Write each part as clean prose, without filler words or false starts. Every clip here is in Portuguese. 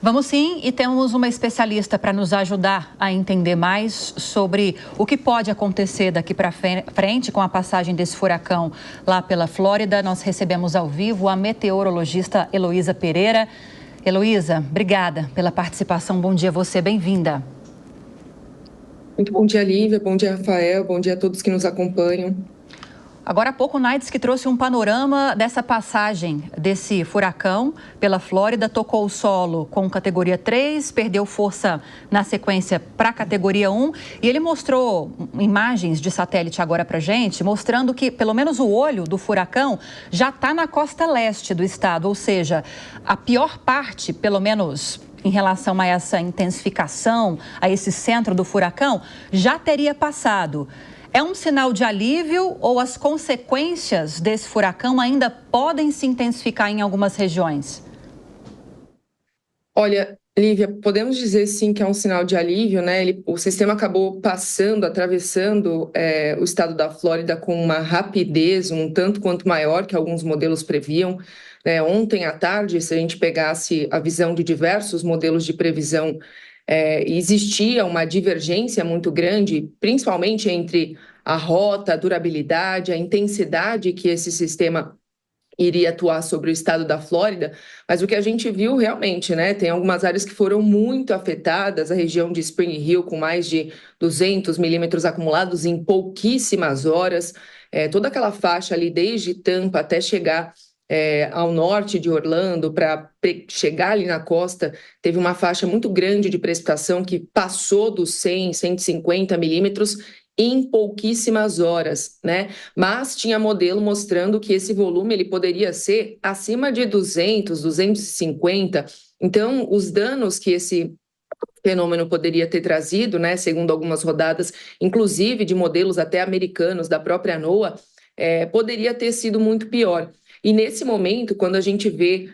Vamos sim, e temos uma especialista para nos ajudar a entender mais sobre o que pode acontecer daqui para frente com a passagem desse furacão lá pela Flórida. Nós recebemos ao vivo a meteorologista Heloísa Pereira. Heloísa, obrigada pela participação. Bom dia a você, bem-vinda. Muito bom dia, Lívia. Bom dia, Rafael. Bom dia a todos que nos acompanham. Agora há pouco, o NAIDS que trouxe um panorama dessa passagem desse furacão pela Flórida, tocou o solo com categoria 3, perdeu força na sequência para a categoria 1 e ele mostrou imagens de satélite agora para gente, mostrando que pelo menos o olho do furacão já está na costa leste do estado, ou seja, a pior parte, pelo menos em relação a essa intensificação, a esse centro do furacão, já teria passado. É um sinal de alívio ou as consequências desse furacão ainda podem se intensificar em algumas regiões? Olha, Lívia, podemos dizer sim que é um sinal de alívio, né? O sistema acabou passando, atravessando o estado da Flórida com uma rapidez um tanto quanto maior que alguns modelos previam. Ontem à tarde, se a gente pegasse a visão de diversos modelos de previsão, existia uma divergência muito grande, principalmente entre a rota, a durabilidade, a intensidade que esse sistema iria atuar sobre o estado da Flórida, mas o que a gente viu realmente, né, tem algumas áreas que foram muito afetadas, a região de Spring Hill com mais de 200 milímetros acumulados em pouquíssimas horas, toda aquela faixa ali desde Tampa até chegar ao norte de Orlando, para chegar ali na costa, teve uma faixa muito grande de precipitação que passou dos 100, 150 milímetros em pouquíssimas horas, né? Mas tinha modelo mostrando que esse volume ele poderia ser acima de 200, 250. Então, os danos que esse fenômeno poderia ter trazido, né, segundo algumas rodadas, inclusive de modelos até americanos da própria NOAA, poderia ter sido muito pior. E nesse momento, quando a gente vê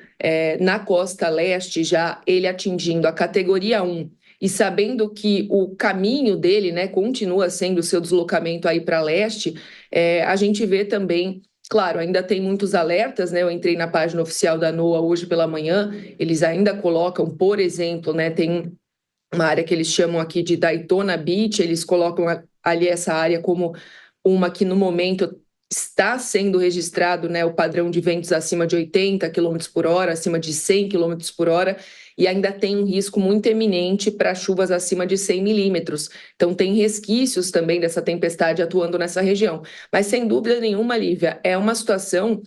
na costa leste já ele atingindo a categoria 1 e sabendo que o caminho dele, né, continua sendo o seu deslocamento aí para leste, a gente vê também, claro, ainda tem muitos alertas, né? Eu entrei na página oficial da NOAA hoje pela manhã, eles ainda colocam, por exemplo, né, tem uma área que eles chamam aqui de Daytona Beach, eles colocam ali essa área como uma que no momento está sendo registrado, né, o padrão de ventos acima de 80 km por hora, acima de 100 km por hora, e ainda tem um risco muito eminente para chuvas acima de 100 milímetros. Então, tem resquícios também dessa tempestade atuando nessa região. Mas, sem dúvida nenhuma, Lívia, é uma situação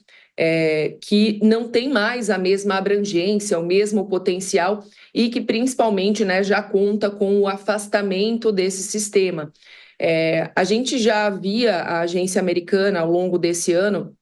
que não tem mais a mesma abrangência, o mesmo potencial e que, principalmente, né, já conta com o afastamento desse sistema. A gente já via a agência americana ao longo desse ano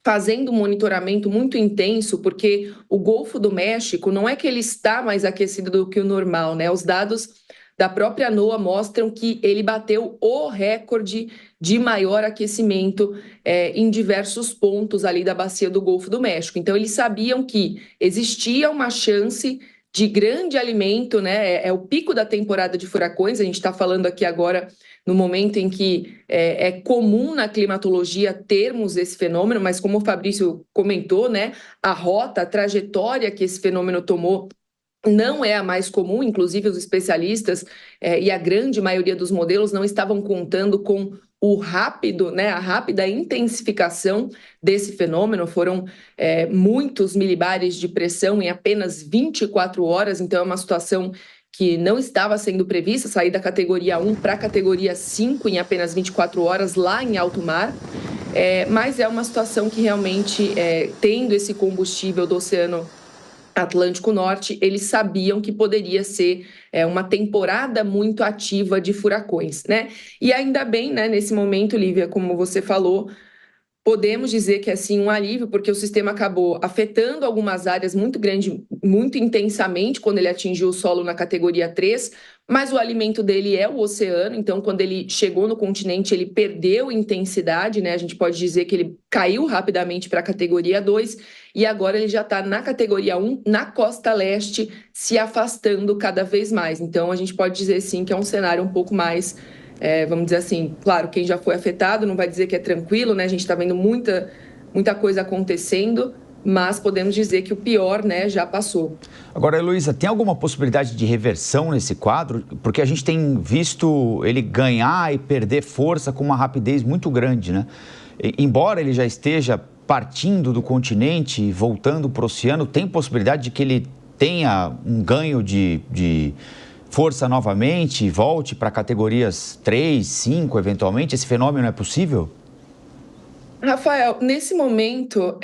fazendo um monitoramento muito intenso, porque o Golfo do México não é que ele está mais aquecido do que o normal, né? Os dados da própria NOAA mostram que ele bateu o recorde de maior aquecimento em diversos pontos ali da bacia do Golfo do México. Então, eles sabiam que existia uma chance de grande alimento, né? É o pico da temporada de furacões, a gente está falando aqui agora no momento em que é comum na climatologia termos esse fenômeno, mas como o Fabrício comentou, né, a rota, a trajetória que esse fenômeno tomou não é a mais comum, inclusive os especialistas e a grande maioria dos modelos não estavam contando com o rápido, né, a rápida intensificação desse fenômeno. Foram muitos milibares de pressão em apenas 24 horas, então é uma situação que não estava sendo prevista, sair da categoria 1 para a categoria 5 em apenas 24 horas lá em alto mar. Mas é uma situação que realmente, tendo esse combustível do Oceano Atlântico Norte, eles sabiam que poderia ser uma temporada muito ativa de furacões, né? E ainda bem, né, nesse momento, Lívia, como você falou, podemos dizer que é sim um alívio, porque o sistema acabou afetando algumas áreas muito grande, muito intensamente quando ele atingiu o solo na categoria 3, mas o alimento dele é o oceano, então quando ele chegou no continente ele perdeu intensidade, né? A gente pode dizer que ele caiu rapidamente para a categoria 2 e agora ele já está na categoria 1, na costa leste, se afastando cada vez mais. Então a gente pode dizer sim que é um cenário um pouco mais vamos dizer assim, claro, quem já foi afetado não vai dizer que é tranquilo, né? A gente está vendo muita coisa acontecendo, mas podemos dizer que o pior, né, já passou. Agora, Heloísa, tem alguma possibilidade de reversão nesse quadro? Porque a gente tem visto ele ganhar e perder força com uma rapidez muito grande, né? Embora ele já esteja partindo do continente e voltando para o oceano, tem possibilidade de que ele tenha um ganho de força novamente e volte para categorias 3, 5, eventualmente? Esse fenômeno é possível? Rafael, nesse momento,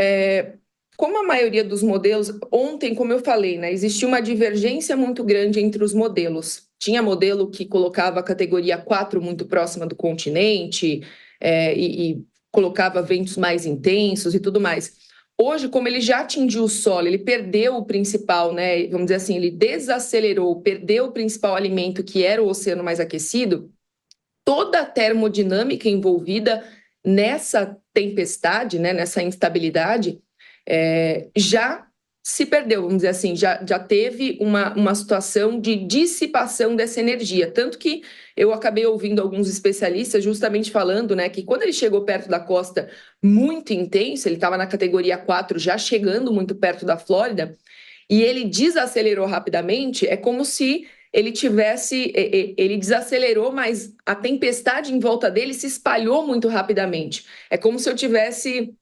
como a maioria dos modelos, ontem, como eu falei, né, existia uma divergência muito grande entre os modelos. Tinha modelo que colocava a categoria 4 muito próxima do continente e colocava ventos mais intensos e tudo mais. Hoje, como ele já atingiu o solo, ele perdeu o principal, né, vamos dizer assim, ele desacelerou, perdeu o principal alimento, que era o oceano mais aquecido, toda a termodinâmica envolvida nessa tempestade, né, nessa instabilidade, já se perdeu, vamos dizer assim, já teve uma situação de dissipação dessa energia. Tanto que eu acabei ouvindo alguns especialistas justamente falando, né, que quando ele chegou perto da costa muito intenso, ele estava na categoria 4, já chegando muito perto da Flórida, e ele desacelerou rapidamente, é como se ele desacelerou, mas a tempestade em volta dele se espalhou muito rapidamente. É como se eu tivesse,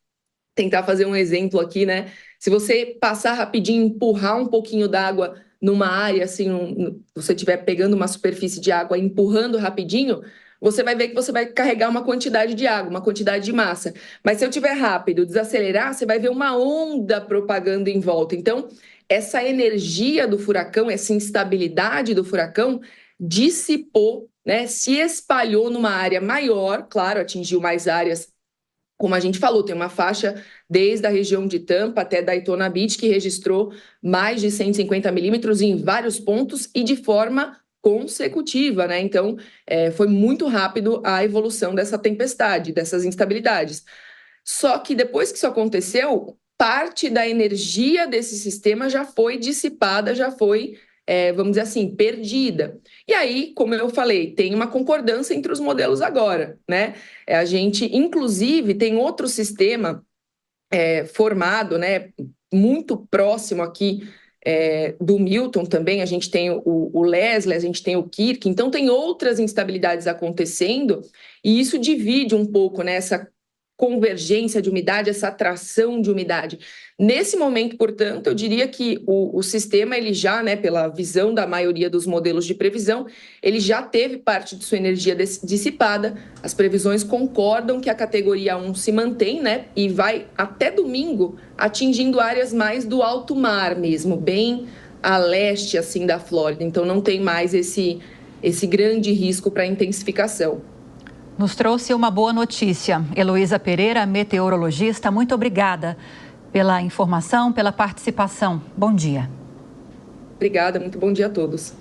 tentar fazer um exemplo aqui, né? Se você passar rapidinho, empurrar um pouquinho d'água numa área, assim, você estiver pegando uma superfície de água, empurrando rapidinho, você vai ver que você vai carregar uma quantidade de água, uma quantidade de massa. Mas se eu estiver rápido, desacelerar, você vai ver uma onda propagando em volta. Então, essa energia do furacão, essa instabilidade do furacão dissipou, né? Se espalhou numa área maior, claro, atingiu mais áreas. Como a gente falou, tem uma faixa desde a região de Tampa até Daytona Beach que registrou mais de 150 milímetros em vários pontos e de forma consecutiva, né? Então, foi muito rápido a evolução dessa tempestade, dessas instabilidades. Só que depois que isso aconteceu, parte da energia desse sistema já foi dissipada, já foi, vamos dizer assim, perdida. E aí, como eu falei, tem uma concordância entre os modelos agora, né? A gente, inclusive, tem outro sistema formado, né, muito próximo aqui do Milton também, a gente tem o Leslie, a gente tem o Kirk, então tem outras instabilidades acontecendo, e isso divide um pouco, né, essa convergência de umidade, essa atração de umidade. Nesse momento, portanto, eu diria que o sistema, ele já, né, pela visão da maioria dos modelos de previsão, ele já teve parte de sua energia dissipada. As previsões concordam que a categoria 1 se mantém, né, e vai até domingo atingindo áreas mais do alto mar mesmo, bem a leste, assim, da Flórida. Então, não tem mais esse grande risco para intensificação. Nos trouxe uma boa notícia. Heloísa Pereira, meteorologista, muito obrigada pela informação, pela participação. Bom dia. Obrigada, muito bom dia a todos.